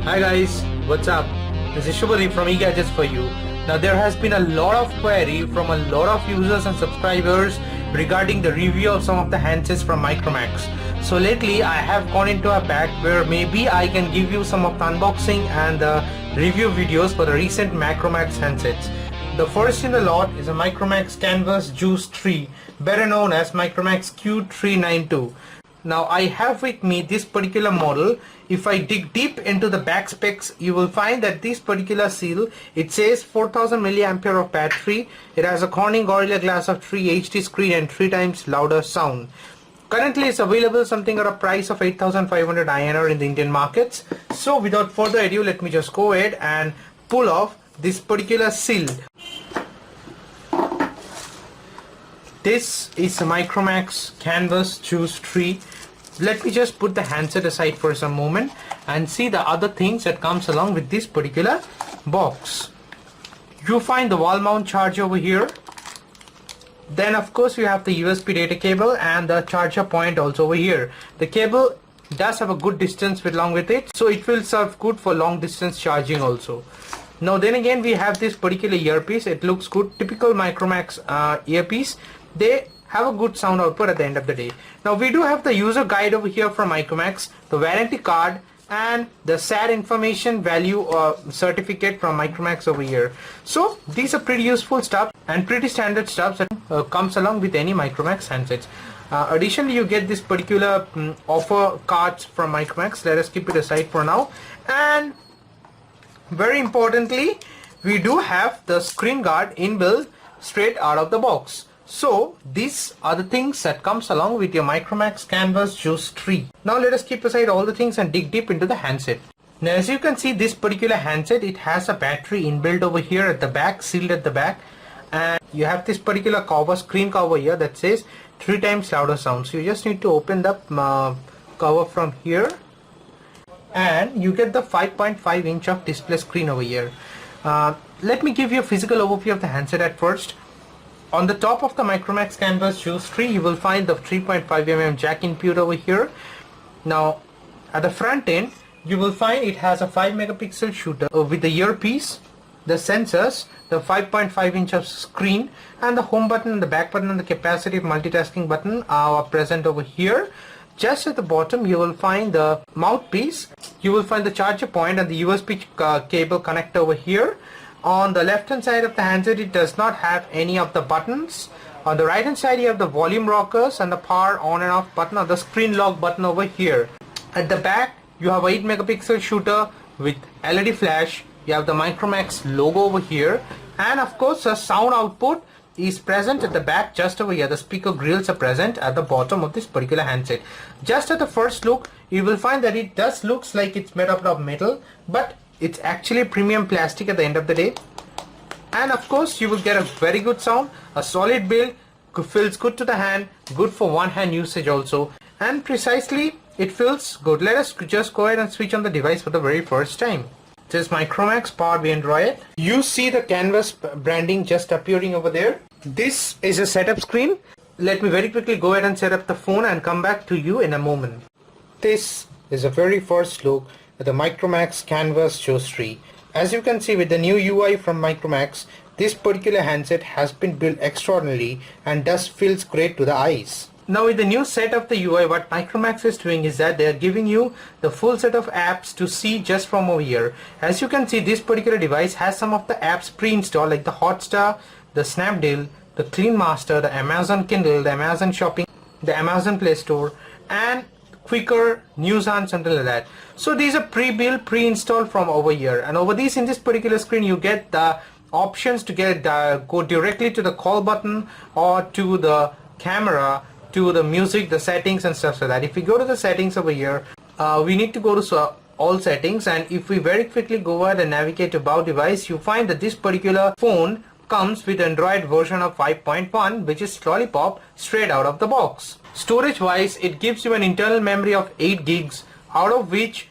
Hi guys, what's up? This is Shubhadeep from eGadgets for you. Now there has been a lot of query from a lot of users and subscribers regarding the review of some of the handsets from Micromax. So lately I have gone into a pack where maybe I can give you some of the unboxing and the review videos for the recent Micromax handsets. The first in the lot is a Micromax Canvas Juice 3, better known as Micromax Q392. Now I have with me this particular model. If I dig deep into the back specs, you will find that this particular seal, it says 4000 milliampere of battery. It has a Corning Gorilla Glass of 3 HD screen and 3 times louder sound. Currently it's available something at a price of 8500 INR in the Indian markets. So without further ado, let me just go ahead and pull off this particular seal. This is a Micromax Canvas Juice 3. Let me just put the handset aside for some moment and see the other things that comes along with this particular box. You find the wall mount charger over here. Then of course you have the USB data cable and the charger point also over here. The cable does have a good distance along with it, so it will serve good for long distance charging also. Now then again, we have this particular earpiece. It looks good, typical Micromax earpiece. They have a good sound output at the end of the day. Now we do have the user guide over here from Micromax, the warranty card and the SAD information value certificate from Micromax over here. So these are pretty useful stuff and pretty standard stuff that comes along with any Micromax handsets. Additionally, you get this particular offer cards from Micromax. Let us keep it aside for now. And very importantly, we do have the screen guard inbuilt straight out of the box. So these are the things that comes along with your Micromax Canvas Juice 3. Now let us keep aside all the things and dig deep into the handset. Now as you can see, this particular handset, it has a battery inbuilt over here at the back, sealed at the back, and you have this particular cover, screen cover here that says 3 times louder sound. So you just need to open the cover from here and you get the 5.5 inch of display screen over here. Let me give you a physical overview of the handset at first. On the top of the Micromax Canvas Juice 3, you will find the 3.5mm jack input over here. Now at the front end, you will find it has a 5 megapixel shooter with the earpiece, the sensors, the 5.5 inch of screen, and the home button and the back button and the capacitive multitasking button are present over here. Just at the bottom you will find the mouthpiece, you will find the charger point and the USB cable connector over here. On the left hand side of the handset, it does not have any of the buttons. On the right hand side you have the volume rockers and the power on and off button or the screen lock button over here. At the back you have a 8 megapixel shooter with LED flash. You have the Micromax logo over here, and of course the sound output is present at the back just over here. The speaker grills are present at the bottom of this particular handset. Just at the first look you will find that it does looks like it's made up of metal, but it's actually premium plastic at the end of the day. And of course you will get a very good sound, a solid build, feels good to the hand, good for one hand usage also, and precisely it feels good. Let us just go ahead and switch on the device for the very first time. This is Micromax powered by Android. You see the Canvas branding just appearing over there. This is a setup screen. Let me very quickly go ahead and set up the phone and come back to you in a moment. This is a very first look at the Micromax Canvas Juice 3. As you can see, with the new UI from Micromax, this particular handset has been built extraordinarily and thus feels great to the eyes. Now with the new set of the UI, what Micromax is doing is that they are giving you the full set of apps to see just from over here. As you can see, this particular device has some of the apps pre-installed like the Hotstar, the Snapdeal, the Clean Master, the Amazon Kindle, the Amazon Shopping, the Amazon Play Store, and Quicker, News and something like that. So these are pre-built, pre-installed from over here, and over these in this particular screen you get the options to get go directly to the call button or to the camera, to the music, the settings and stuff like that. If we go to the settings over here, we need to go to all settings, and if we very quickly go ahead and navigate to about device, you find that this particular phone comes with Android version of 5.1, which is Lollipop straight out of the box. Storage wise, it gives you an internal memory of 8 gigs, out of which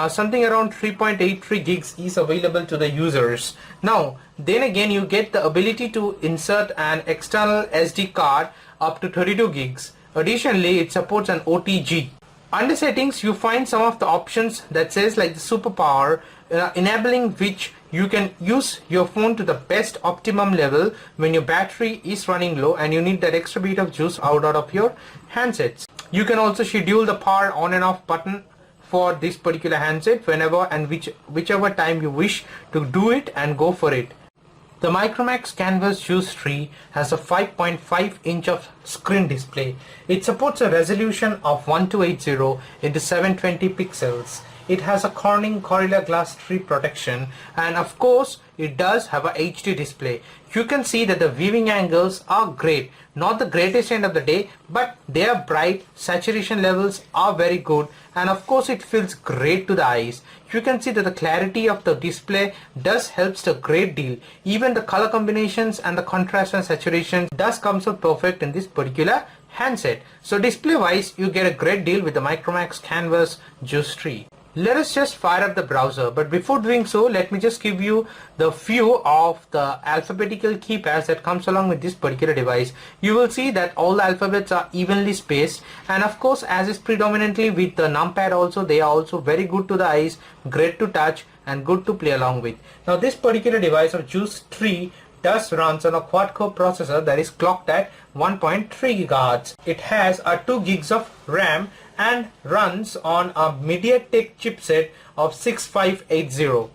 something around 3.83 gigs is available to the users. Now then again, you get the ability to insert an external SD card up to 32 gigs. Additionally, it supports an OTG. Under settings, you find some of the options that says like the superpower, enabling which you can use your phone to the best optimum level when your battery is running low and you need that extra bit of juice out of your handsets. You can also schedule the power on and off button for this particular handset whenever and whichever time you wish to do it, and go for it. The Micromax Canvas Juice 3 has a 5.5 inch of screen display. It supports a resolution of 1280 into 720 pixels. It has a Corning Gorilla Glass 3 protection, and of course it does have a HD display. You can see that the viewing angles are great. Not the greatest end of the day, but they are bright, saturation levels are very good, and of course it feels great to the eyes. You can see that the clarity of the display does helps a great deal. Even the color combinations and the contrast and saturation does comes out perfect in this particular handset. So display wise, you get a great deal with the Micromax Canvas Juice 3. Let us just fire up the browser, but before doing so, let me just give you the few of the alphabetical keypads that comes along with this particular device. You will see that all the alphabets are evenly spaced, and of course, as is predominantly with the numpad also, they are also very good to the eyes, great to touch and good to play along with. Now this particular device of Juice 3 does runs on a quad-core processor that is clocked at 1.3 GHz. It has a 2 gigs of RAM and runs on a MediaTek chipset of 6580.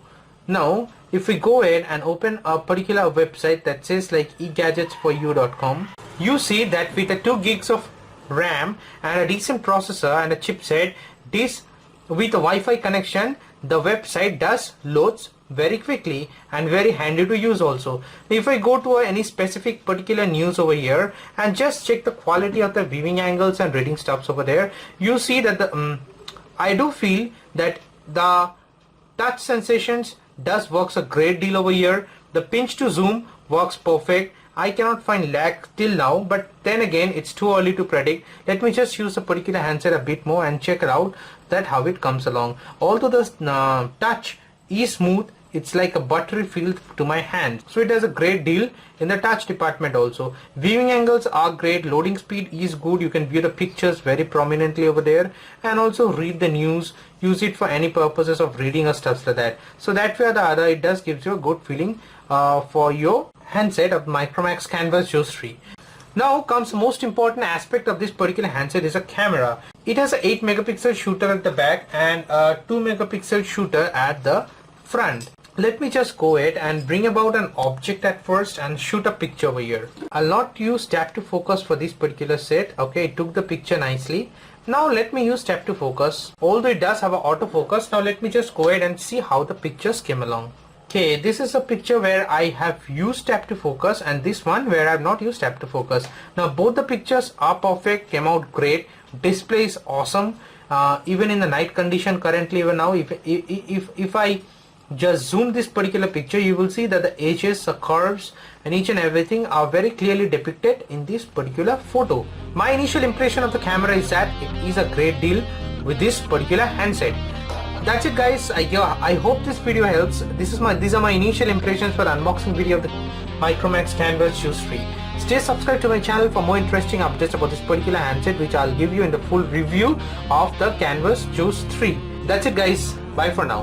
Now if we go ahead and open a particular website that says like egadgetsforyou.com, you see that with a 2 gigs of RAM and a decent processor and a chipset, this with a Wi-Fi connection, the website does loads very quickly and very handy to use also. If I go to any specific particular news over here and just check the quality of the viewing angles and reading stuffs over there, you see that the I do feel that the touch sensations does works a great deal over here. The pinch to zoom works perfect. I cannot find lag till now, but then again it's too early to predict. Let me just use a particular handset a bit more and check it out that how it comes along. Although the touch is smooth, it's like a buttery feel to my hand, so it does a great deal in the touch department also. Viewing angles are great, loading speed is good, you can view the pictures very prominently over there, and also read the news, use it for any purposes of reading or stuff like that. So that way or the other, it does gives you a good feeling for your handset of Micromax Canvas Juice 3. Now comes the most important aspect of this particular handset is a camera. It has a 8 megapixel shooter at the back and a 2 megapixel shooter at the front. Let me just go ahead and bring about an object at first and shoot a picture over here. I'll not use tap to focus for this particular set. Okay, it took the picture nicely. Now let me use tap to focus. Although it does have an autofocus, now let me just go ahead and see how the pictures came along. Okay, this is a picture where I have used tap to focus, and this one where I have not used tap to focus. Now both the pictures are perfect, came out great. Display is awesome. Even in the night condition currently, even now, if I just zoom this particular picture, you will see that the edges, the curves and each and everything are very clearly depicted in this particular photo. My initial impression of the camera is that it is a great deal with this particular handset. That's it guys. I hope this video helps. These are my initial impressions for the unboxing video of the Micromax Canvas Juice 3. Stay subscribed to my channel for more interesting updates about this particular handset, which I'll give you in the full review of the Canvas Juice 3. That's it guys. Bye for now.